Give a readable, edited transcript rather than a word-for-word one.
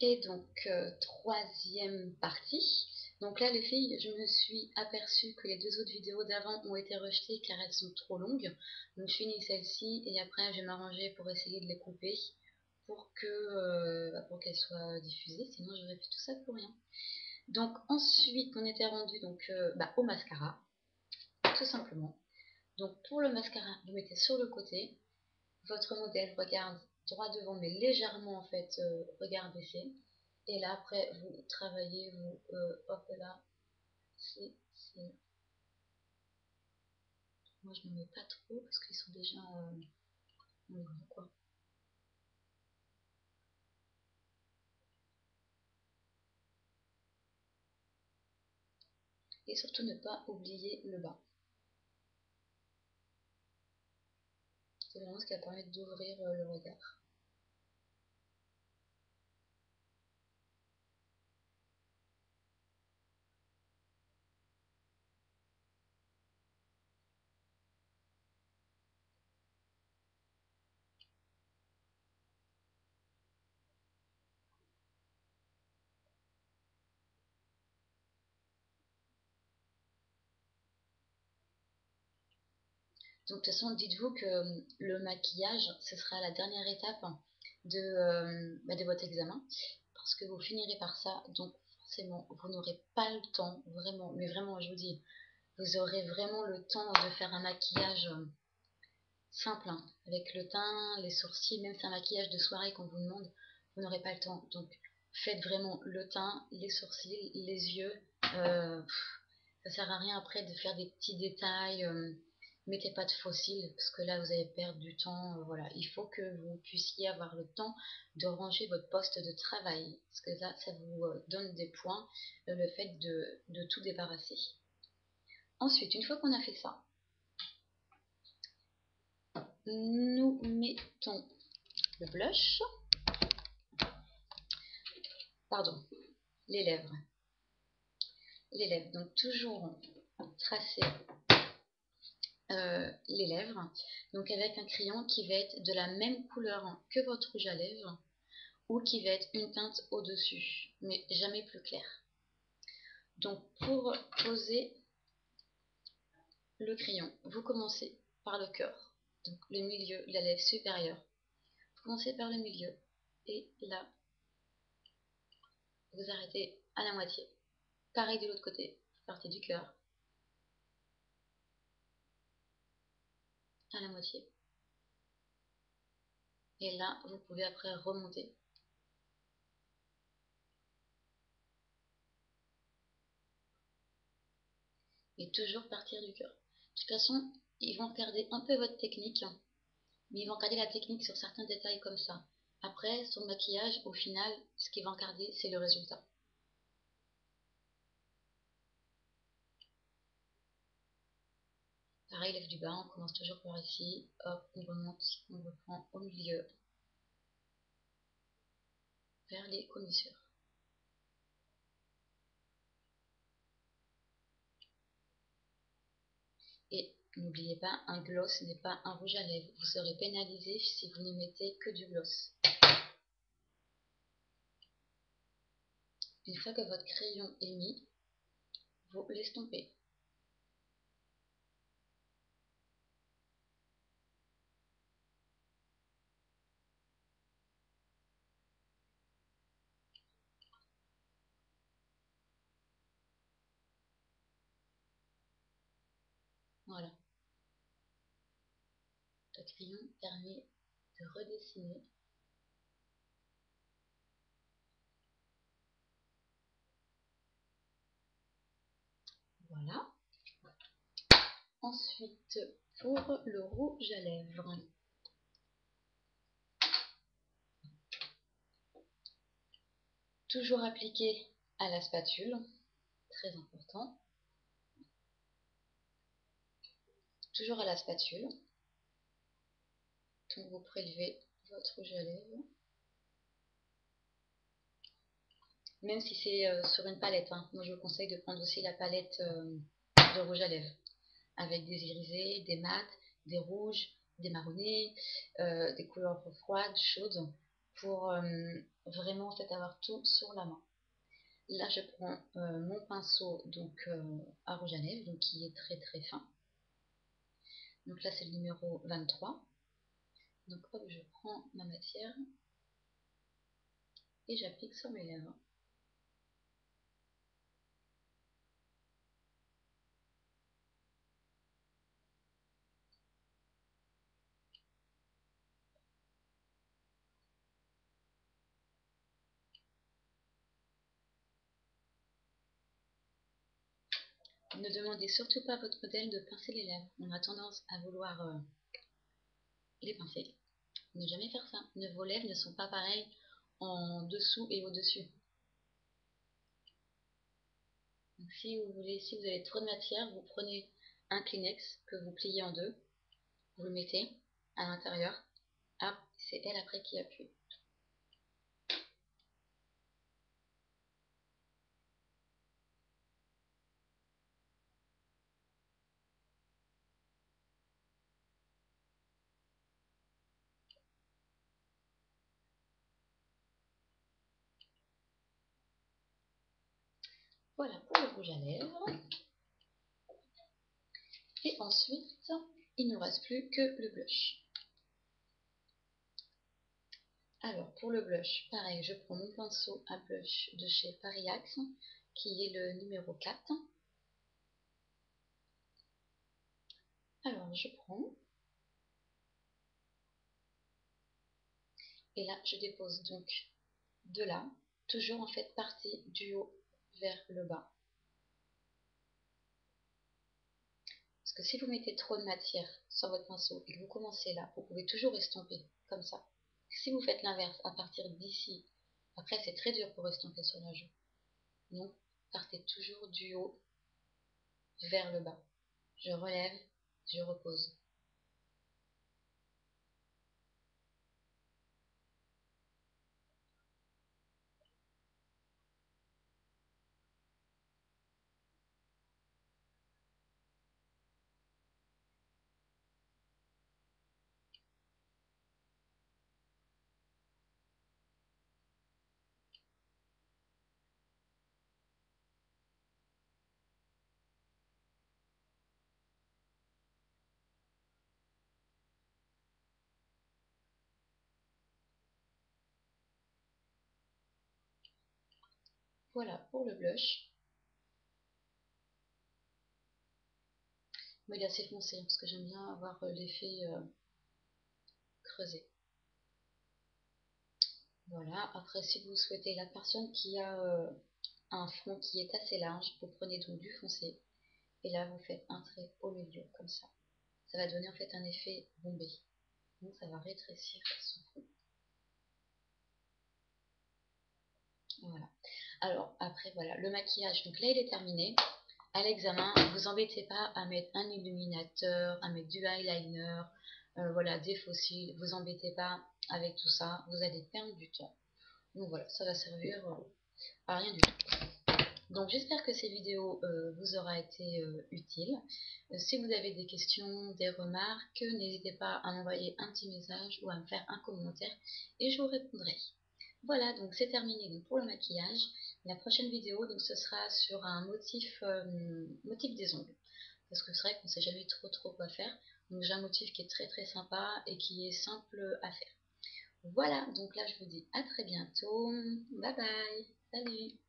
Et donc, troisième partie. Donc là, les filles, je me suis aperçue que les deux autres vidéos d'avant ont été rejetées car elles sont trop longues. Donc je finis celle-ci et après je vais m'arranger pour essayer de les couper pour qu'elles soient diffusées. Sinon, j'aurais fait tout ça pour rien. Donc ensuite, on était rendu au mascara, tout simplement. Donc pour le mascara, vous mettez sur le côté. Votre modèle regarde droit devant, mais légèrement en fait, regarde baissé. Et là, après, vous travaillez, hop là, c'est. Moi, je ne mets pas trop parce qu'ils sont déjà grands, quoi. Et surtout, ne pas oublier le bas. C'est vraiment ce qui va permettre d'ouvrir le regard. Donc, de toute façon, dites-vous que le maquillage, ce sera la dernière étape de votre examen, parce que vous finirez par ça, donc forcément, vous n'aurez pas le temps, vraiment, mais vraiment, je vous dis, vous aurez vraiment le temps de faire un maquillage simple, hein, avec le teint, les sourcils, même si c'est un maquillage de soirée qu'on vous demande, vous n'aurez pas le temps. Donc, faites vraiment le teint, les sourcils, les yeux. Euh, Ça sert à rien après de faire des petits détails. Mettez pas de faux cils parce que là vous allez perdre du temps. Voilà, il faut que vous puissiez avoir le temps de ranger votre poste de travail parce que là ça vous donne des points, le fait de tout débarrasser. Ensuite, une fois qu'on a fait ça, nous mettons le blush, pardon, les lèvres. Les lèvres, donc toujours tracer les lèvres, donc avec un crayon qui va être de la même couleur que votre rouge à lèvres ou qui va être une teinte au-dessus, mais jamais plus clair. Donc pour poser le crayon, vous commencez par le cœur, donc le milieu, la lèvre supérieure. Vous commencez par le milieu et là, vous arrêtez à la moitié. Pareil de l'autre côté, vous partez du cœur à la moitié. Et là, vous pouvez après remonter. Et toujours partir du cœur. De toute façon, ils vont regarder un peu votre technique, mais ils vont regarder la technique sur certains détails comme ça. Après, sur le maquillage, au final, ce qu'ils vont regarder, c'est le résultat. Pareil, lève du bas, on commence toujours par ici, hop, on remonte, on reprend au milieu, vers les commissures. Et n'oubliez pas, un gloss n'est pas un rouge à lèvres. Vous serez pénalisé si vous ne mettez que du gloss. Une fois que votre crayon est mis, vous l'estompez. Voilà. Le crayon permet de redessiner. Voilà. Ensuite, pour le rouge à lèvres, toujours appliqué à la spatule, très important. Toujours à la spatule. Donc vous prélevez votre rouge à lèvres. Même si c'est sur une palette, hein. Moi je vous conseille de prendre aussi la palette de rouge à lèvres, avec des irisés, des mats, des rouges, des marronnés, des couleurs froides, chaudes, pour vraiment en fait avoir tout sur la main. Là je prends mon pinceau donc à rouge à lèvres, donc qui est très très fin. Donc là c'est le numéro 23. Donc hop, je prends ma matière et j'applique sur mes lèvres. Ne demandez surtout pas à votre modèle de pincer les lèvres. On a tendance à vouloir les pincer. Ne jamais faire ça. Vos lèvres ne sont pas pareilles en dessous et au-dessus. Si vous avez trop de matière, vous prenez un Kleenex que vous pliez en deux, vous le mettez à l'intérieur. Hop, c'est elle après qui appuie. Voilà pour le rouge à lèvres. Et ensuite, il ne nous reste plus que le blush. Alors pour le blush, pareil, je prends mon pinceau à blush de chez Paris Axe, qui est le numéro 4. Alors je prends, et là je dépose donc de là, toujours en fait partie du haut vers le bas. Parce que si vous mettez trop de matière sur votre pinceau et que vous commencez là, vous pouvez toujours estomper comme ça. Si vous faites l'inverse, à partir d'ici, après c'est très dur pour estomper sur la joue. Donc partez toujours du haut vers le bas. Je relève, je repose. Voilà pour le blush. Mais il est assez foncé parce que j'aime bien avoir l'effet creusé. Voilà, après si vous souhaitez, la personne qui a un front qui est assez large, vous prenez donc du foncé et là vous faites un trait au milieu comme ça. Ça va donner en fait un effet bombé. Donc ça va rétrécir son front. Voilà. Alors après voilà, le maquillage, donc là il est terminé. À l'examen, vous embêtez pas à mettre un illuminateur, à mettre du eyeliner, voilà, des faux cils, vous embêtez pas avec tout ça, vous allez perdre du temps. Donc voilà, ça va servir à rien du tout. Donc j'espère que ces vidéos vous aura été utiles. Si vous avez des questions, des remarques, n'hésitez pas à m'envoyer un petit message ou à me faire un commentaire et je vous répondrai. Voilà, donc c'est terminé donc, pour le maquillage. La prochaine vidéo, donc, ce sera sur un motif, motif des ongles. Parce que c'est vrai qu'on ne sait jamais trop quoi faire. Donc j'ai un motif qui est très très sympa et qui est simple à faire. Voilà, donc là je vous dis à très bientôt. Bye bye. Salut.